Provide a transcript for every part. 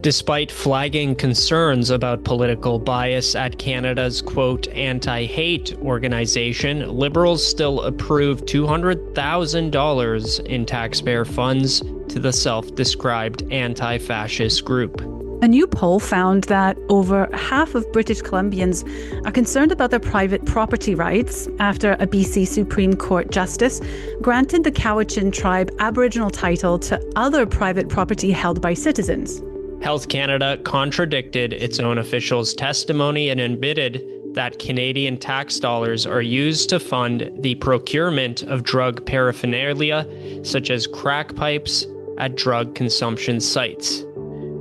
Despite flagging concerns about political bias at Canada's, quote, anti-hate organization, Liberals still approved $200,000 in taxpayer funds to the self-described anti-fascist group. A new poll found that over half of British Columbians are concerned about their private property rights after a BC Supreme Court justice granted the Cowichan tribe Aboriginal title to other private property held by citizens. Health Canada contradicted its own officials' testimony and admitted that Canadian tax dollars are used to fund the procurement of drug paraphernalia, such as crack pipes, at drug consumption sites.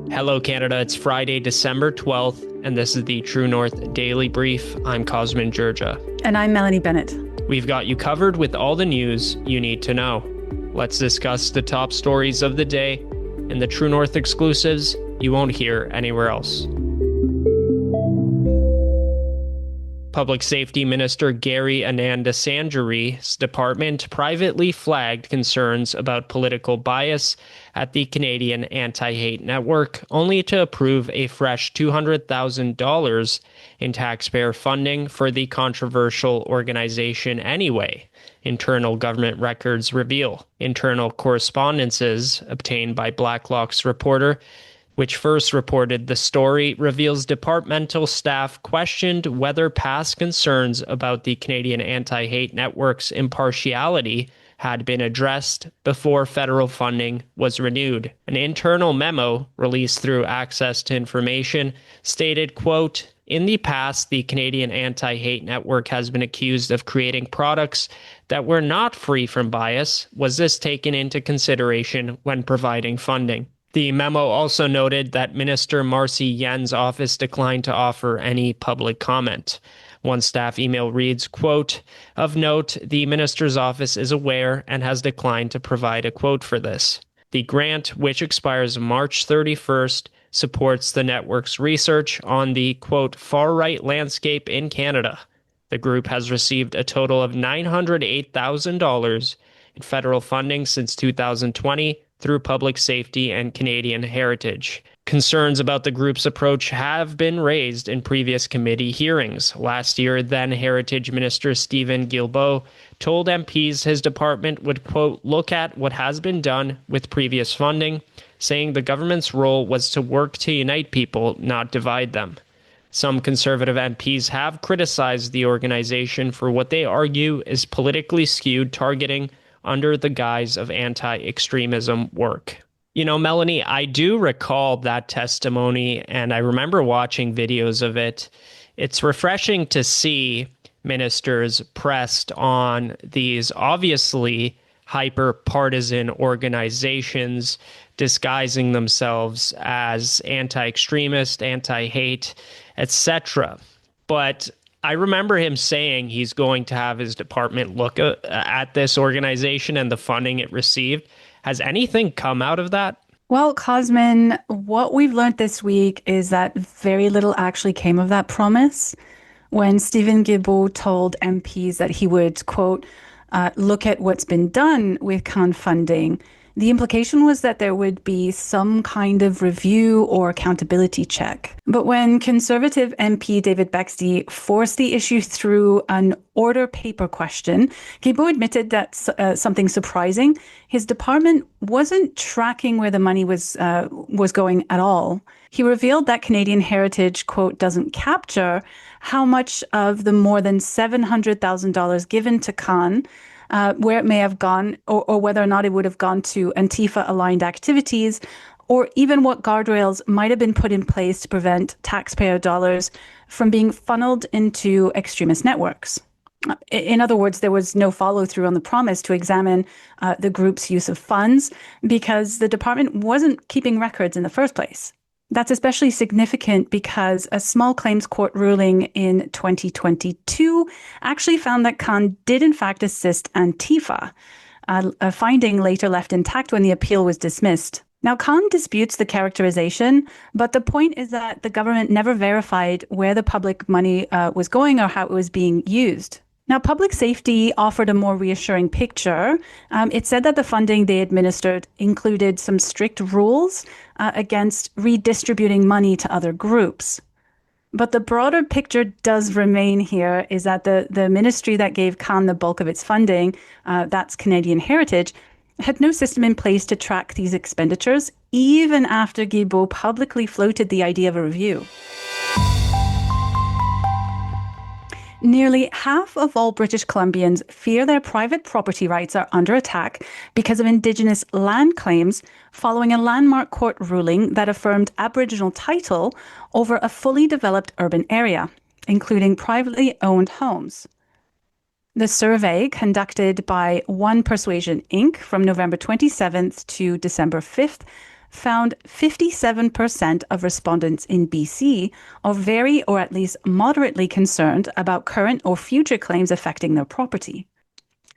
Hello Canada, it's Friday, December 12th, and this is the True North Daily Brief. I'm Cosmin Dzsurdzsa. And I'm Melanie Bennet. We've got you covered with all the news you need to know. Let's discuss the top stories of the day and the True North exclusives you won't hear anywhere else. Public Safety Minister Gary Anandasanjari's department privately flagged concerns about political bias at the Canadian Anti-Hate Network, only to approve a fresh $200,000 in taxpayer funding for the controversial organization anyway, internal government records reveal. Internal correspondences obtained by Blacklock's reporter, which first reported the story, reveals departmental staff questioned whether past concerns about the Canadian Anti-Hate Network's impartiality had been addressed before federal funding was renewed. An internal memo released through Access to Information stated, quote, "In the past, the Canadian Anti-Hate Network has been accused of creating products that were not free from bias. Was this taken into consideration when providing funding?" The memo also noted that Minister Marcy Yen's office declined to offer any public comment. One staff email reads, quote, "Of note, the minister's office is aware and has declined to provide a quote for this. The grant, which expires March 31st, supports the network's research on the, quote, far-right landscape in Canada. The group has received a total of $908,000 in federal funding since 2020 through Public Safety and Canadian Heritage. Concerns about the group's approach have been raised in previous committee hearings. Last year, then Heritage Minister Stephen Guilbeault told MPs his department would, quote, look at what has been done with previous funding, saying the government's role was to work to unite people, not divide them. Some Conservative MPs have criticized the organization for what they argue is politically skewed targeting under the guise of anti-extremism work. You know, Melanie, I do recall that testimony, and I remember watching videos of it. It's refreshing to see ministers pressed on these obviously hyper-partisan organizations disguising themselves as anti-extremist, anti-hate, etc. But I remember him saying he's going to have his department look at this organization and the funding it received. Has anything come out of that? Well, Cosmin, what we've learned this week is that very little actually came of that promise. When Stephen Guilbeault told MPs that he would, quote, look at what's been done with CAN funding, the implication was that there would be some kind of review or accountability check. But when Conservative MP David Bexley forced the issue through an order paper question, Guilbeault admitted that something surprising. His department wasn't tracking where the money was going at all. He revealed that Canadian Heritage, quote, doesn't capture how much of the more than $700,000 given to CAN where it may have gone, or whether or not it would have gone to Antifa-aligned activities, or even what guardrails might have been put in place to prevent taxpayer dollars from being funneled into extremist networks. In other words, there was no follow-through on the promise to examine the group's use of funds because the department wasn't keeping records in the first place. That's especially significant because a small claims court ruling in 2022 actually found that CAN did in fact assist Antifa, a finding later left intact when the appeal was dismissed. Now, CAN disputes the characterization, but the point is that the government never verified where the public money was going or how it was being used. Now, public safety offered a more reassuring picture. It said that the funding they administered included some strict rules against redistributing money to other groups. But the broader picture does remain here is that the ministry that gave Khan the bulk of its funding, that's Canadian Heritage, had no system in place to track these expenditures, even after Guilbeault publicly floated the idea of a review. Nearly half of all British Columbians fear their private property rights are under attack because of Indigenous land claims following a landmark court ruling that affirmed Aboriginal title over a fully developed urban area, including privately owned homes. The survey, conducted by One Persuasion Inc. from November 27th to December 5th, found 57% of respondents in BC are very or at least moderately concerned about current or future claims affecting their property.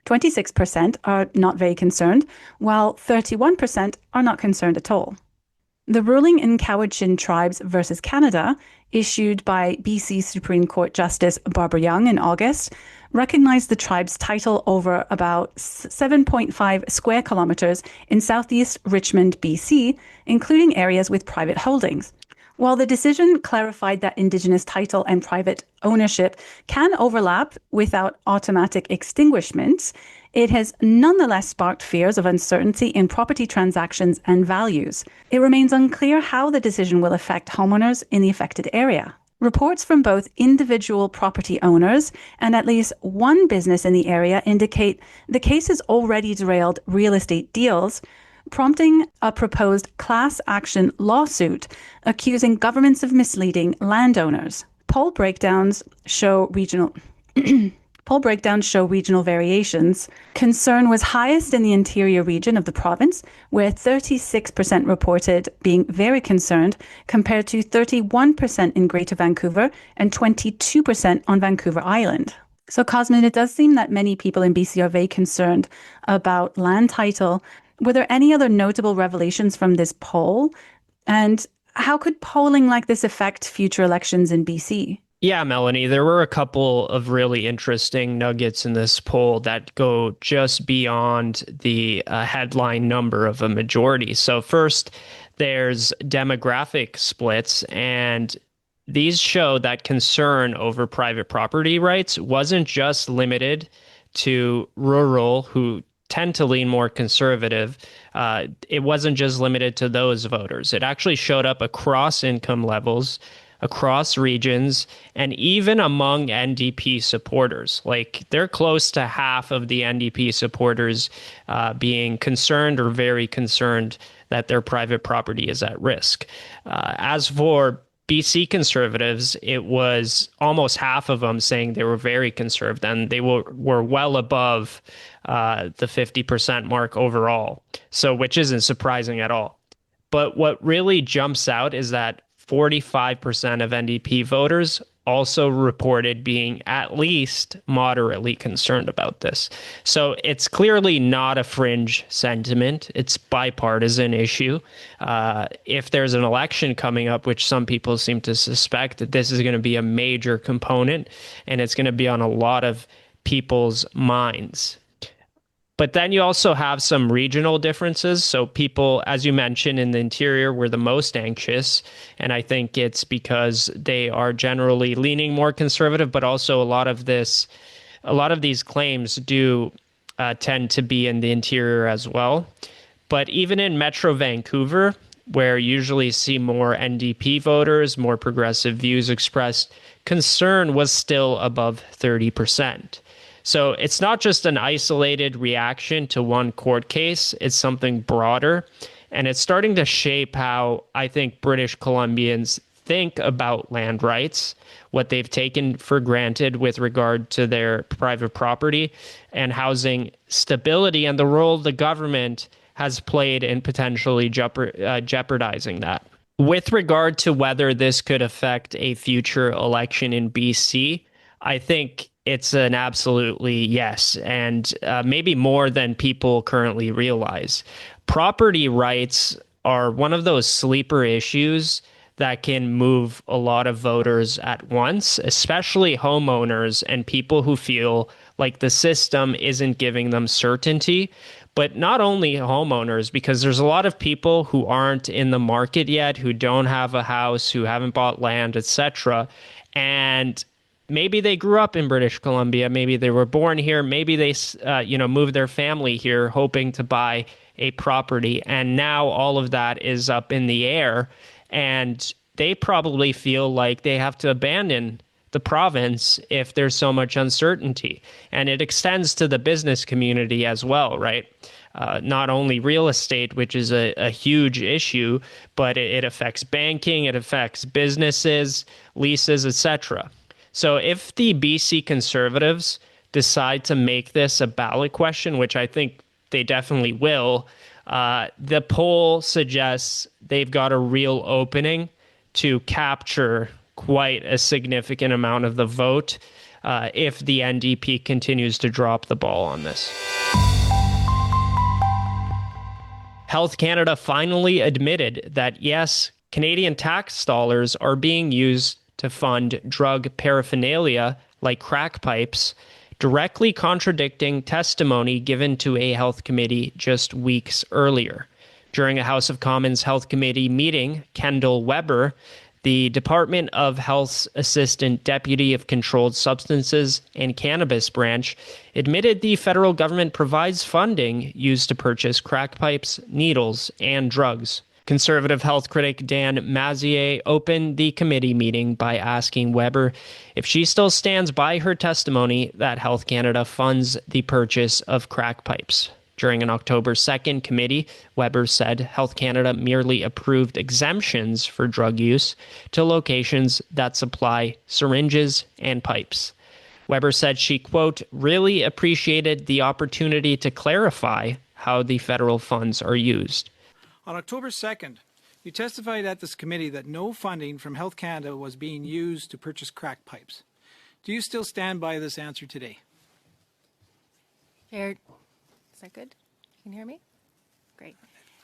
26% are not very concerned, while 31% are not concerned at all. The ruling in Cowichan Tribes versus Canada, issued by BC Supreme Court Justice Barbara Young in August, recognized the tribe's title over about 7.5 square kilometers in southeast Richmond, BC, including areas with private holdings. While the decision clarified that Indigenous title and private ownership can overlap without automatic extinguishment, it has nonetheless sparked fears of uncertainty in property transactions and values. It remains unclear how the decision will affect homeowners in the affected area. Reports from both individual property owners and at least one business in the area indicate the case has already derailed real estate deals, prompting a proposed class action lawsuit accusing governments of misleading landowners. Poll breakdowns show regional variations. Concern was highest in the interior region of the province, where 36% reported being very concerned, compared to 31% in Greater Vancouver and 22% on Vancouver Island. So, Cosmin, it does seem that many people in BC are very concerned about land title. Were there any other notable revelations from this poll? And how could polling like this affect future elections in BC? Yeah, Melanie, there were a couple of really interesting nuggets in this poll that go just beyond the headline number of a majority. So first, there's demographic splits, and these show that concern over private property rights wasn't just limited to rural, who tend to lean more conservative. It wasn't just limited to those voters. It actually showed up across income levels, across regions, and even among NDP supporters. Like, they're close to half of the NDP supporters being concerned or very concerned that their private property is at risk. As for BC conservatives, it was almost half of them saying they were very conservative, and they were well above the 50% mark overall, so which isn't surprising at all. But what really jumps out is that 45% of NDP voters also reported being at least moderately concerned about this. So it's clearly not a fringe sentiment. It's a bipartisan issue. If there's an election coming up, which some people seem to suspect, that this is going to be a major component, and it's going to be on a lot of people's minds. But then you also have some regional differences. So people, as you mentioned, in the interior were the most anxious. And I think it's because they are generally leaning more conservative, but also a lot of these claims do tend to be in the interior as well. But even in Metro Vancouver, where you usually see more NDP voters, more progressive views expressed, concern was still above 30%. So it's not just an isolated reaction to one court case. It's something broader, and it's starting to shape how I think British Columbians think about land rights, what they've taken for granted with regard to their private property and housing stability, and the role the government has played in potentially jeopardizing that. With regard to whether this could affect a future election in BC, I think it's an absolutely yes, and maybe more than people currently realize. Property rights are one of those sleeper issues that can move a lot of voters at once, especially homeowners and people who feel like the system isn't giving them certainty. But not only homeowners, because there's a lot of people who aren't in the market yet, who don't have a house, who haven't bought land, etc. And maybe they grew up in British Columbia, maybe they were born here, maybe they moved their family here hoping to buy a property, and now all of that is up in the air, and they probably feel like they have to abandon the province if there's so much uncertainty. And it extends to the business community as well, right? Not only real estate, which is a huge issue, but it affects banking, it affects businesses, leases, etc. So if the BC Conservatives decide to make this a ballot question, which I think they definitely will, the poll suggests they've got a real opening to capture quite a significant amount of the vote if the NDP continues to drop the ball on this. Health Canada finally admitted that, yes, Canadian tax dollars are being used to fund drug paraphernalia like crack pipes, directly contradicting testimony given to a health committee just weeks earlier. During a House of Commons Health Committee meeting, Kendall Weber, the Department of Health's Assistant Deputy of Controlled Substances and Cannabis Branch, admitted the federal government provides funding used to purchase crack pipes, needles, and drugs. Conservative health critic Dan Mazier opened the committee meeting by asking Weber if she still stands by her testimony that Health Canada funds the purchase of crack pipes. During an October 2nd committee, Weber said Health Canada merely approved exemptions for drug use to locations that supply syringes and pipes. Weber said she, quote, really appreciated the opportunity to clarify how the federal funds are used. On October 2nd, you testified at this committee that no funding from Health Canada was being used to purchase crack pipes. Do you still stand by this answer today? Chair, is that good? You can hear me? Great.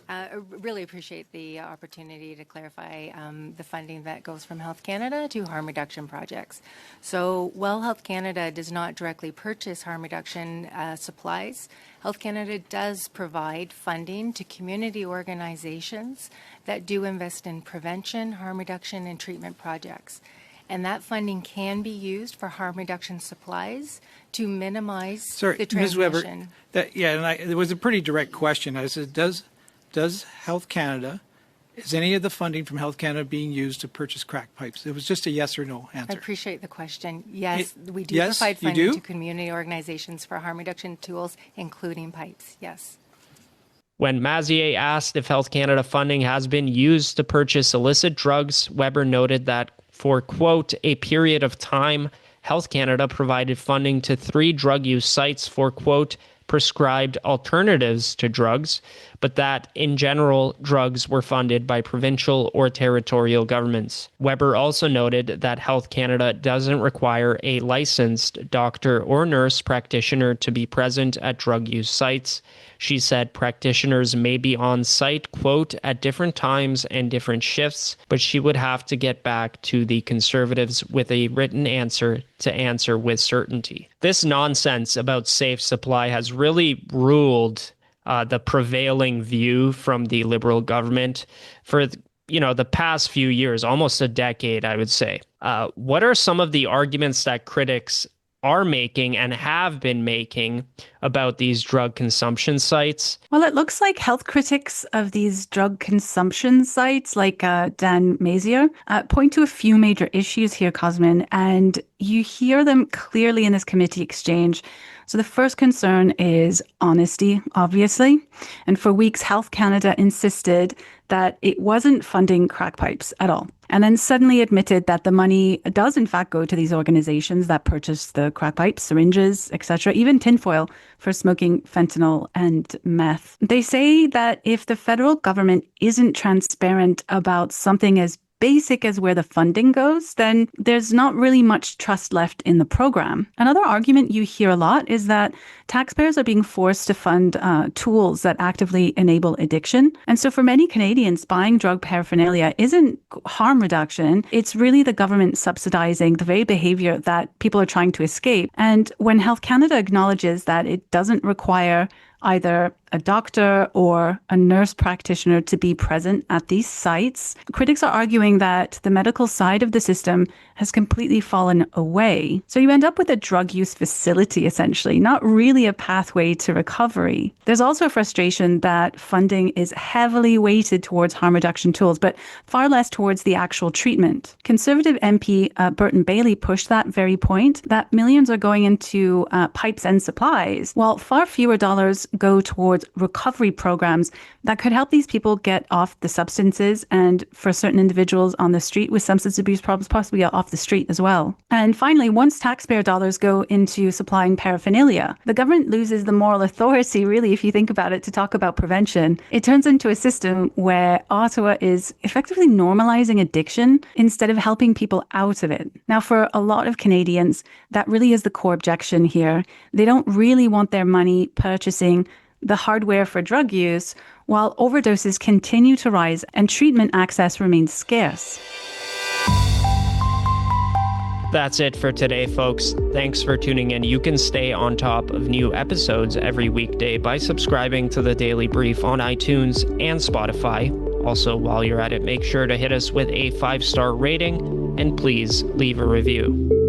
I really appreciate the opportunity to clarify the funding that goes from Health Canada to harm reduction projects. So while Health Canada does not directly purchase harm reduction supplies, Health Canada does provide funding to community organizations that do invest in prevention, harm reduction, and treatment projects. And that funding can be used for harm reduction supplies to minimize the transmission. Ms. Weber, it was a pretty direct question. I said, does Health Canada, is any of the funding from Health Canada being used to purchase crack pipes? It was just a yes or no answer. I appreciate the question. Yes, we do provide funding to community organizations for harm reduction tools, including pipes. Yes. When Mazier asked if Health Canada funding has been used to purchase illicit drugs, Weber noted that for, quote, a period of time, Health Canada provided funding to 3 drug use sites for, quote, prescribed alternatives to drugs, but that, in general, drugs were funded by provincial or territorial governments. Weber also noted that Health Canada doesn't require a licensed doctor or nurse practitioner to be present at drug use sites. She said practitioners may be on site, quote, at different times and different shifts, but she would have to get back to the Conservatives with a written answer to answer with certainty. This nonsense about safe supply has really ruled the prevailing view from the Liberal government for the past few years, almost a decade, I would say. What are some of the arguments that critics are making and have been making about these drug consumption sites? Well, it looks like health critics of these drug consumption sites, like Dan Mazier, point to a few major issues here, Cosmin, and you hear them clearly in this committee exchange. So the first concern is honesty, obviously. And for weeks, Health Canada insisted that it wasn't funding crack pipes at all. And then suddenly admitted that the money does in fact go to these organizations that purchase the crack pipes, syringes, etc., even tinfoil for smoking fentanyl and meth. They say that if the federal government isn't transparent about something as basic as where the funding goes, then there's not really much trust left in the program. Another argument you hear a lot is that taxpayers are being forced to fund tools that actively enable addiction. And so for many Canadians, buying drug paraphernalia isn't harm reduction. It's really the government subsidizing the very behavior that people are trying to escape. And when Health Canada acknowledges that it doesn't require either a doctor or a nurse practitioner to be present at these sites, critics are arguing that the medical side of the system has completely fallen away. So you end up with a drug use facility, essentially, not really a pathway to recovery. There's also a frustration that funding is heavily weighted towards harm reduction tools, but far less towards the actual treatment. Conservative MP Burton Bailey pushed that very point, that millions are going into pipes and supplies, while far fewer dollars go towards recovery programs that could help these people get off the substances, and for certain individuals on the street with substance abuse problems, possibly get off the street as well. And finally, once taxpayer dollars go into supplying paraphernalia, the government loses the moral authority, really, if you think about it, to talk about prevention. It turns into a system where Ottawa is effectively normalizing addiction instead of helping people out of it. Now, for a lot of Canadians, that really is the core objection here. They don't really want their money purchasing the hardware for drug use, while overdoses continue to rise and treatment access remains scarce. That's it for today, folks. Thanks for tuning in. You can stay on top of new episodes every weekday by subscribing to the Daily Brief on iTunes and Spotify. Also, while you're at it, make sure to hit us with a 5-star rating and please leave a review.